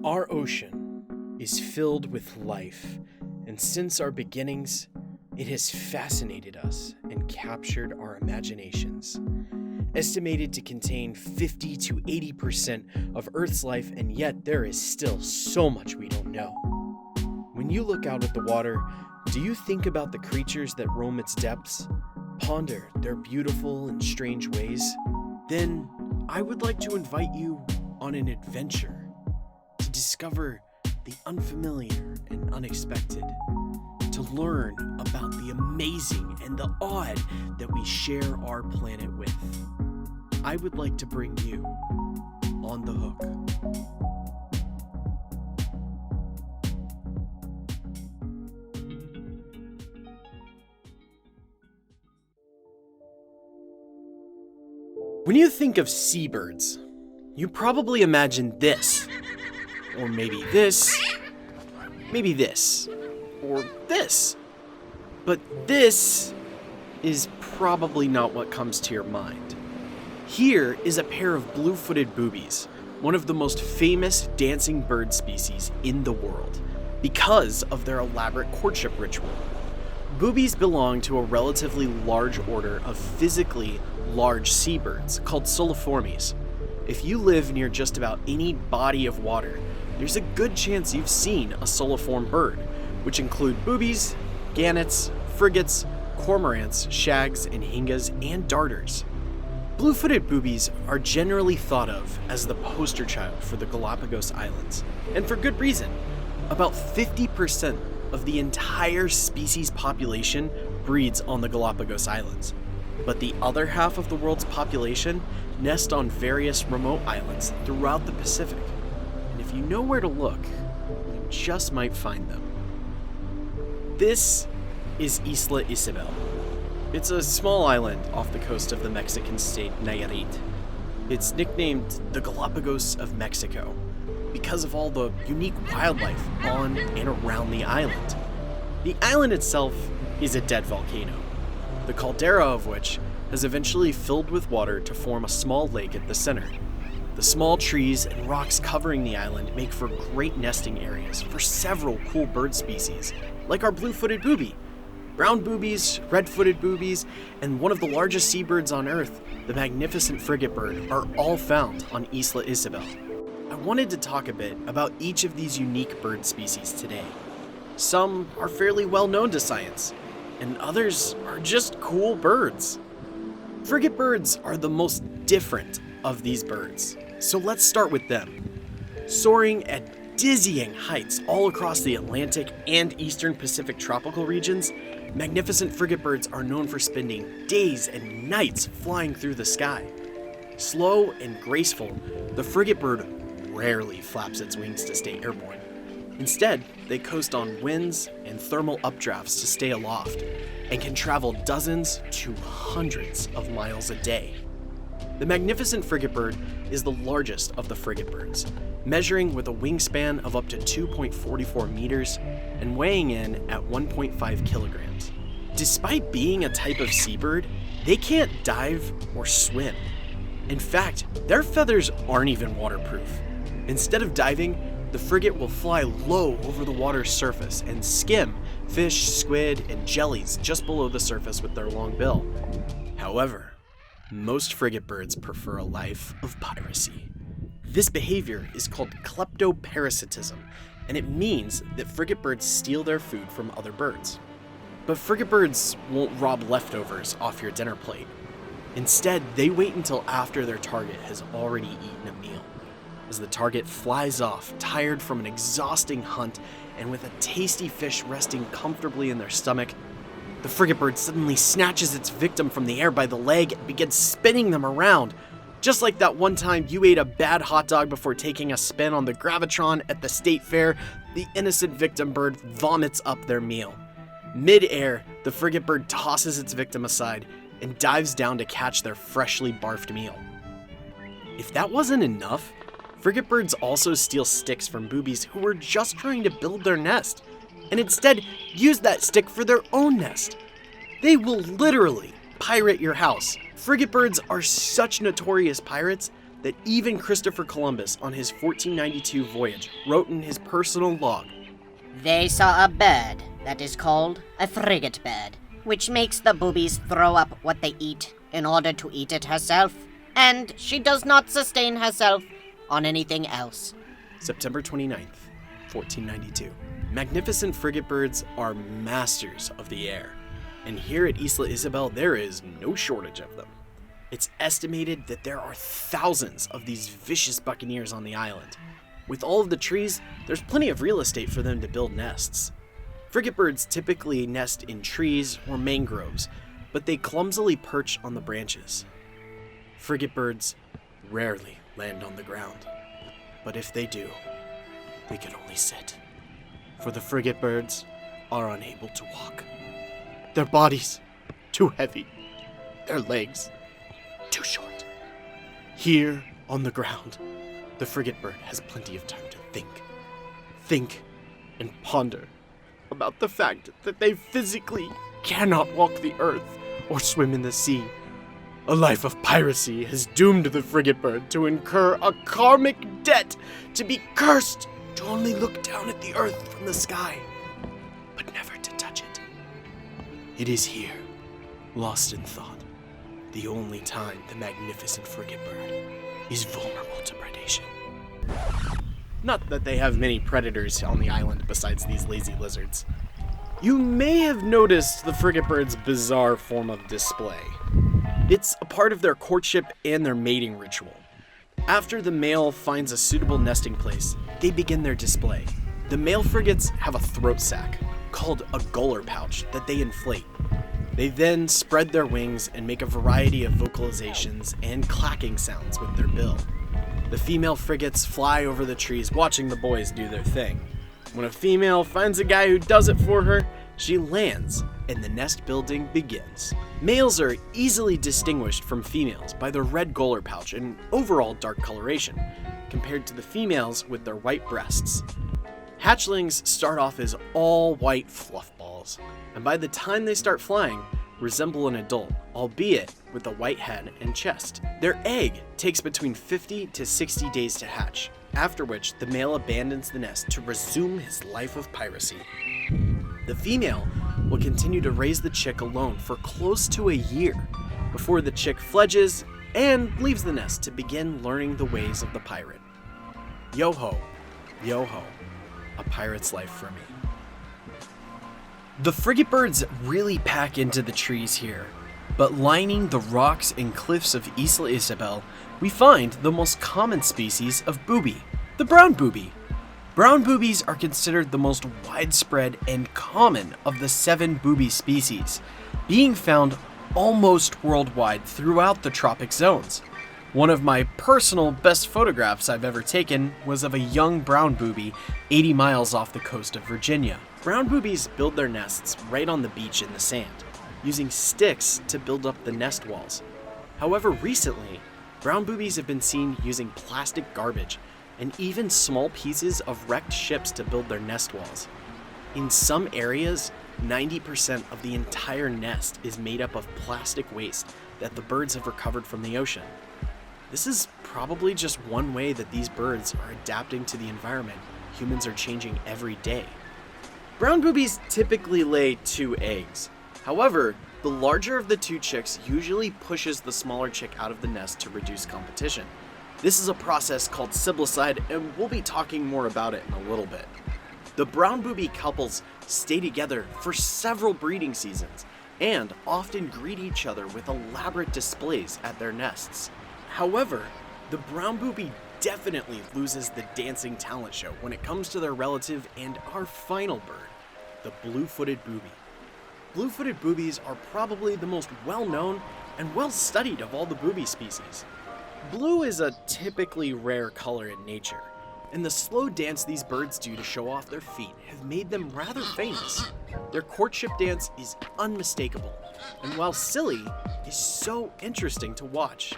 Our ocean is filled with life, and since our beginnings, it has fascinated us and captured our imaginations. Estimated to contain 50 to 80% of Earth's life, and yet there is still so much we don't know. When you look out at the water, do you think about the creatures that roam its depths? Ponder their beautiful and strange ways? Then I would like to invite you on an adventure to discover the unfamiliar and unexpected, to learn about the amazing and the odd that we share our planet with. I would like to bring you on the hook. When you think of seabirds, you probably imagine this, or maybe this, or this. But this is probably not what comes to your mind. Here is a pair of blue-footed boobies, one of the most famous dancing bird species in the world, because of their elaborate courtship ritual. Boobies belong to a relatively large order of physically large seabirds called soliformes. If you live near just about any body of water, there's a good chance you've seen a soliform bird, which include boobies, gannets, frigates, cormorants, shags, and hingas, and darters. Blue-footed boobies are generally thought of as the poster child for the Galapagos Islands, and for good reason. About 50% of the entire species population breeds on the Galapagos Islands, but the other half of the world's population nest on various remote islands throughout the Pacific. And if you know where to look, you just might find them. This is Isla Isabel. It's a small island off the coast of the Mexican state Nayarit. It's nicknamed the Galapagos of Mexico because of all the unique wildlife on and around the island. The island itself is a dead volcano, the caldera of which has eventually filled with water to form a small lake at the center. The small trees and rocks covering the island make for great nesting areas for several cool bird species, like our blue-footed booby, brown boobies, red-footed boobies, and one of the largest seabirds on Earth, the magnificent frigate bird, are all found on Isla Isabel. I wanted to talk a bit about each of these unique bird species today. Some are fairly well known to science, and others are just cool birds. Frigate birds are the most different of these birds, so let's start with them. Soaring at dizzying heights all across the Atlantic and Eastern Pacific tropical regions, magnificent frigate birds are known for spending days and nights flying through the sky. Slow and graceful, the frigate bird rarely flaps its wings to stay airborne. Instead, they coast on winds and thermal updrafts to stay aloft, and can travel dozens to hundreds of miles a day. The magnificent frigate bird is the largest of the frigate birds, measuring with a wingspan of up to 2.44 meters and weighing in at 1.5 kilograms. Despite being a type of seabird, they can't dive or swim. In fact, their feathers aren't even waterproof. Instead of diving, the frigate will fly low over the water's surface and skim fish, squid, and jellies just below the surface with their long bill. However, most frigate birds prefer a life of piracy. This behavior is called kleptoparasitism, and it means that frigate birds steal their food from other birds. But frigate birds won't rob leftovers off your dinner plate. Instead, they wait until after their target has already eaten a meal. As the target flies off, tired from an exhausting hunt, and with a tasty fish resting comfortably in their stomach, the frigate bird suddenly snatches its victim from the air by the leg and begins spinning them around. Just like that one time you ate a bad hot dog before taking a spin on the Gravitron at the state fair, the innocent victim bird vomits up their meal. Mid-air, the frigate bird tosses its victim aside and dives down to catch their freshly barfed meal. If that wasn't enough, frigate birds also steal sticks from boobies who were just trying to build their nest, and instead use that stick for their own nest. They will literally pirate your house. Frigate birds are such notorious pirates that even Christopher Columbus on his 1492 voyage wrote in his personal log. They saw a bird that is called a frigate bird, which makes the boobies throw up what they eat in order to eat it herself, and she does not sustain herself on anything else. September 29th, 1492. Magnificent frigate birds are masters of the air, and here at Isla Isabel there is no shortage of them. It's estimated that there are thousands of these vicious buccaneers on the island. With all of the trees, there's plenty of real estate for them to build nests. Frigate birds typically nest in trees or mangroves, but they clumsily perch on the branches. Frigate birds rarely land on the ground, but if they do, they can only sit. For the frigate birds are unable to walk. Their bodies too heavy, their legs too short. Here on the ground, the frigate bird has plenty of time to think and ponder about the fact that they physically cannot walk the earth or swim in the sea. A life of piracy has doomed the frigate bird to incur a karmic debt, to be cursed to only look down at the earth from the sky, but never to touch it. It is here, lost in thought, the only time the magnificent frigate bird is vulnerable to predation. Not that they have many predators on the island besides these lazy lizards. You may have noticed the frigate bird's bizarre form of display. It's a part of their courtship and their mating ritual. After the male finds a suitable nesting place, they begin their display. The male frigates have a throat sac, called a gular pouch, that they inflate. They then spread their wings and make a variety of vocalizations and clacking sounds with their bill. The female frigates fly over the trees watching the boys do their thing. When a female finds a guy who does it for her, she lands and the nest building begins. Males are easily distinguished from females by their red gular pouch and overall dark coloration, compared to the females with their white breasts. Hatchlings start off as all white fluff balls, and by the time they start flying, resemble an adult, albeit with a white head and chest. Their egg takes between 50 to 60 days to hatch, after which the male abandons the nest to resume his life of piracy. The female will continue to raise the chick alone for close to a year before the chick fledges and leaves the nest to begin learning the ways of the pirate. Yo-ho, yo-ho, a pirate's life for me. The frigate birds really pack into the trees here, but lining the rocks and cliffs of Isla Isabel, we find the most common species of booby, the brown booby. Brown boobies are considered the most widespread and common of the 7 booby species, being found almost worldwide throughout the tropic zones. One of my personal best photographs I've ever taken was of a young brown booby 80 miles off the coast of Virginia. Brown boobies build their nests right on the beach in the sand, using sticks to build up the nest walls. However, recently, brown boobies have been seen using plastic garbage and even small pieces of wrecked ships to build their nest walls. In some areas, 90% of the entire nest is made up of plastic waste that the birds have recovered from the ocean. This is probably just one way that these birds are adapting to the environment humans are changing every day. Brown boobies typically lay 2 eggs. However, the larger of the 2 chicks usually pushes the smaller chick out of the nest to reduce competition. This is a process called siblicide, and we'll be talking more about it in a little bit. The brown booby couples stay together for several breeding seasons and often greet each other with elaborate displays at their nests. However, the brown booby definitely loses the dancing talent show when it comes to their relative and our final bird, the blue-footed booby. Blue-footed boobies are probably the most well-known and well-studied of all the booby species. Blue is a typically rare color in nature, and the slow dance these birds do to show off their feet have made them rather famous. Their courtship dance is unmistakable, and while silly, is so interesting to watch.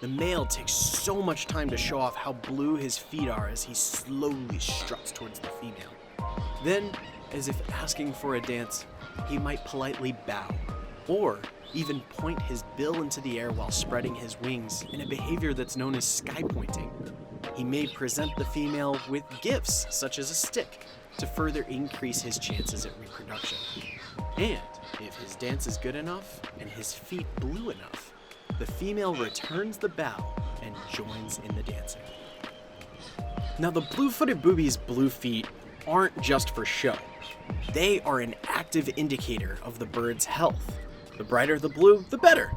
The male takes so much time to show off how blue his feet are as he slowly struts towards the female. Then, as if asking for a dance, he might politely bow, or even point his bill into the air while spreading his wings in a behavior that's known as sky pointing. He may present the female with gifts, such as a stick, to further increase his chances at reproduction. And if his dance is good enough and his feet blue enough, the female returns the bow and joins in the dancing. Now, the blue-footed boobies' blue feet aren't just for show. They are an active indicator of the bird's health. The brighter the blue, the better.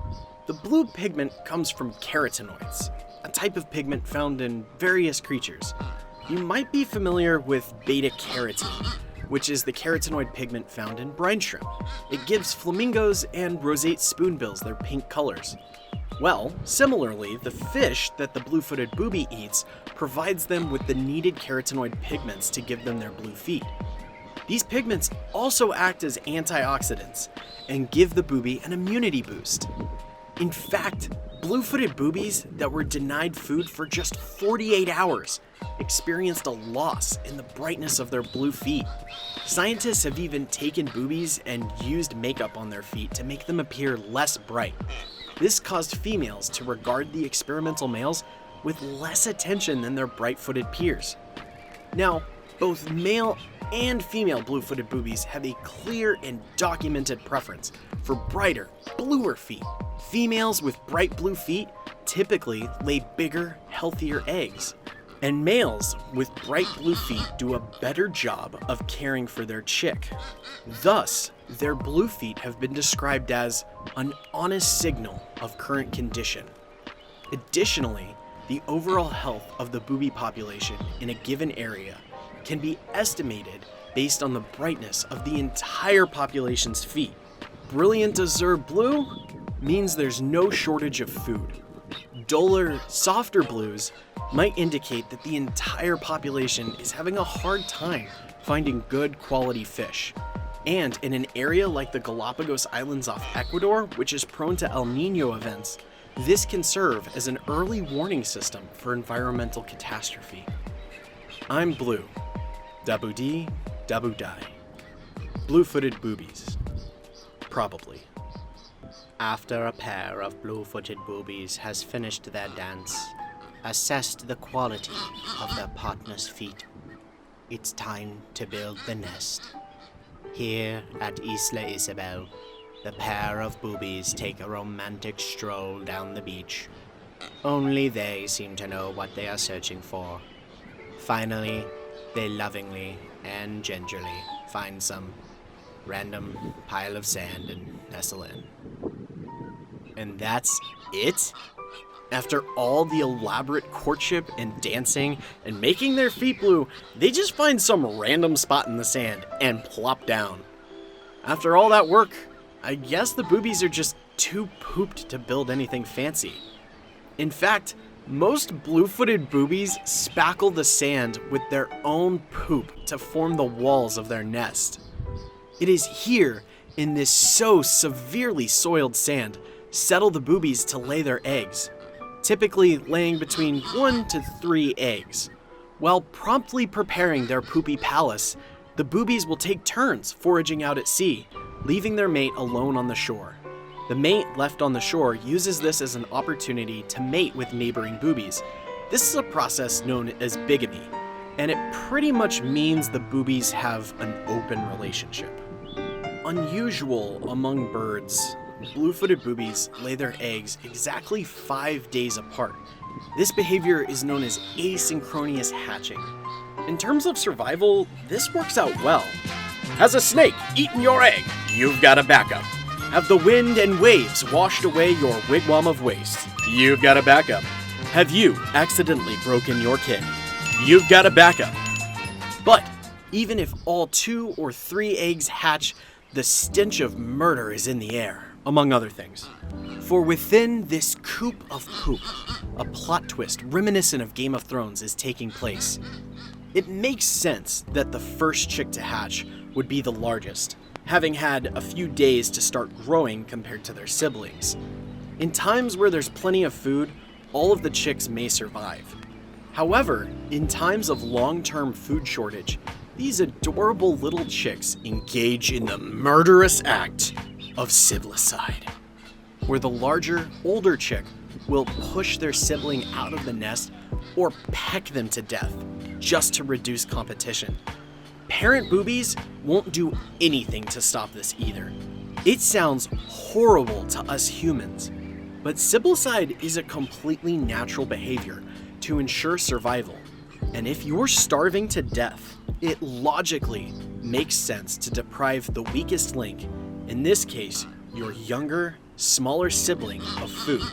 The blue pigment comes from carotenoids, a type of pigment found in various creatures. You might be familiar with beta-carotene, which is the carotenoid pigment found in brine shrimp. It gives flamingos and roseate spoonbills their pink colors. Well, similarly, the fish that the blue-footed booby eats provides them with the needed carotenoid pigments to give them their blue feet. These pigments also act as antioxidants and give the booby an immunity boost. In fact, blue-footed boobies that were denied food for just 48 hours experienced a loss in the brightness of their blue feet. Scientists have even taken boobies and used makeup on their feet to make them appear less bright. This caused females to regard the experimental males with less attention than their bright-footed peers. Now, both male and female blue-footed boobies have a clear and documented preference for brighter, bluer feet. Females with bright blue feet typically lay bigger, healthier eggs, and males with bright blue feet do a better job of caring for their chick. Thus, their blue feet have been described as an honest signal of current condition. Additionally, the overall health of the booby population in a given area can be estimated based on the brightness of the entire population's feet. Brilliant azure blue means there's no shortage of food. Duller, softer blues might indicate that the entire population is having a hard time finding good quality fish. And in an area like the Galapagos Islands off Ecuador, which is prone to El Niño events, this can serve as an early warning system for environmental catastrophe. I'm Blue. Dabu dee, dabu die. Blue-footed boobies. Probably. After a pair of blue-footed boobies has finished their dance, assessed the quality of their partner's feet, it's time to build the nest. Here at Isla Isabel, the pair of boobies take a romantic stroll down the beach. Only they seem to know what they are searching for. Finally, they lovingly and gingerly find some random pile of sand and nestle in. And that's it? After all the elaborate courtship and dancing and making their feet blue, they just find some random spot in the sand and plop down. After all that work, I guess the boobies are just too pooped to build anything fancy. In fact, most blue-footed boobies spackle the sand with their own poop to form the walls of their nest. It is here, in this so severely soiled sand, settle the boobies to lay their eggs, typically laying between 1 to 3 eggs. While promptly preparing their poopy palace, the boobies will take turns foraging out at sea, leaving their mate alone on the shore. The mate left on the shore uses this as an opportunity to mate with neighboring boobies. This is a process known as bigamy, and it pretty much means the boobies have an open relationship. Unusual among birds, blue-footed boobies lay their eggs exactly 5 days apart. This behavior is known as asynchronous hatching. In terms of survival, this works out well. Has a snake eaten your egg? You've got a backup. Have the wind and waves washed away your wigwam of waste? You've got a backup. Have you accidentally broken your kid? You've got a backup. But even if all 2 or 3 eggs hatch, the stench of murder is in the air, among other things. For within this coop of poop, a plot twist reminiscent of Game of Thrones is taking place. It makes sense that the first chick to hatch would be the largest, having had a few days to start growing compared to their siblings. In times where there's plenty of food, all of the chicks may survive. However, in times of long-term food shortage, these adorable little chicks engage in the murderous act of siblicide. where the larger, older chick will push their sibling out of the nest or peck them to death just to reduce competition. Parent boobies won't do anything to stop this either. It sounds horrible to us humans, but siblicide is a completely natural behavior to ensure survival. And if you're starving to death, it logically makes sense to deprive the weakest link, in this case, your younger, smaller sibling, of food.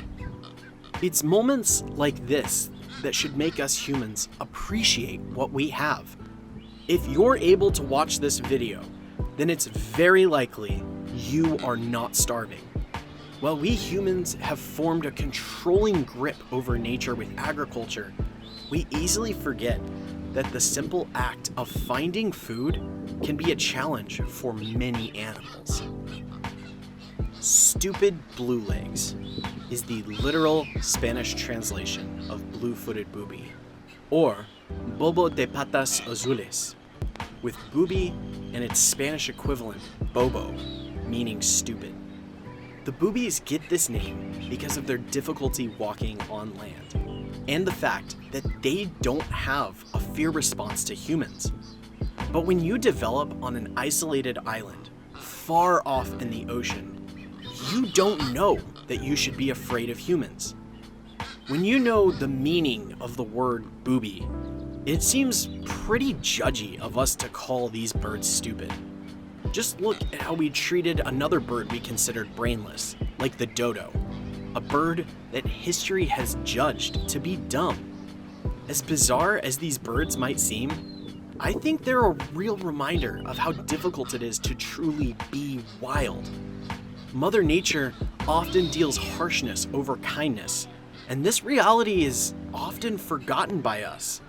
It's moments like this that should make us humans appreciate what we have. If you're able to watch this video, then it's very likely you are not starving. While we humans have formed a controlling grip over nature with agriculture, we easily forget that the simple act of finding food can be a challenge for many animals. Stupid blue legs is the literal Spanish translation of blue-footed booby, or bobo de patas azules, with booby and its Spanish equivalent, bobo, meaning stupid. The boobies get this name because of their difficulty walking on land, and the fact that they don't have a fear response to humans. But when you develop on an isolated island, far off in the ocean, you don't know that you should be afraid of humans. When you know the meaning of the word booby, it seems pretty judgy of us to call these birds stupid. Just look at how we treated another bird we considered brainless, like the dodo, a bird that history has judged to be dumb. As bizarre as these birds might seem, I think they're a real reminder of how difficult it is to truly be wild. Mother Nature often deals harshness over kindness, and this reality is often forgotten by us.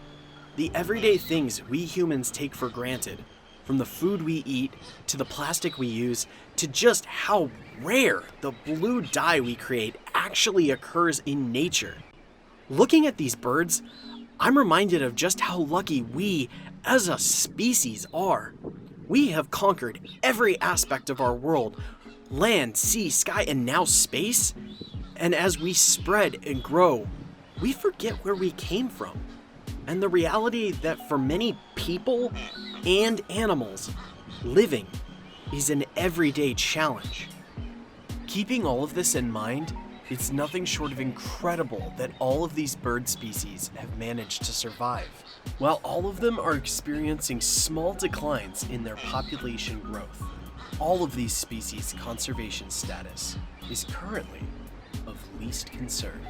The everyday things we humans take for granted, from the food we eat, to the plastic we use, to just how rare the blue dye we create actually occurs in nature. Looking at these birds, I'm reminded of just how lucky we, as a species, are. We have conquered every aspect of our world, land, sea, sky, and now space. And as we spread and grow, we forget where we came from, and the reality that for many people and animals, living is an everyday challenge. Keeping all of this in mind, it's nothing short of incredible that all of these bird species have managed to survive, while all of them are experiencing small declines in their population growth. All of these species' conservation status is currently of least concern.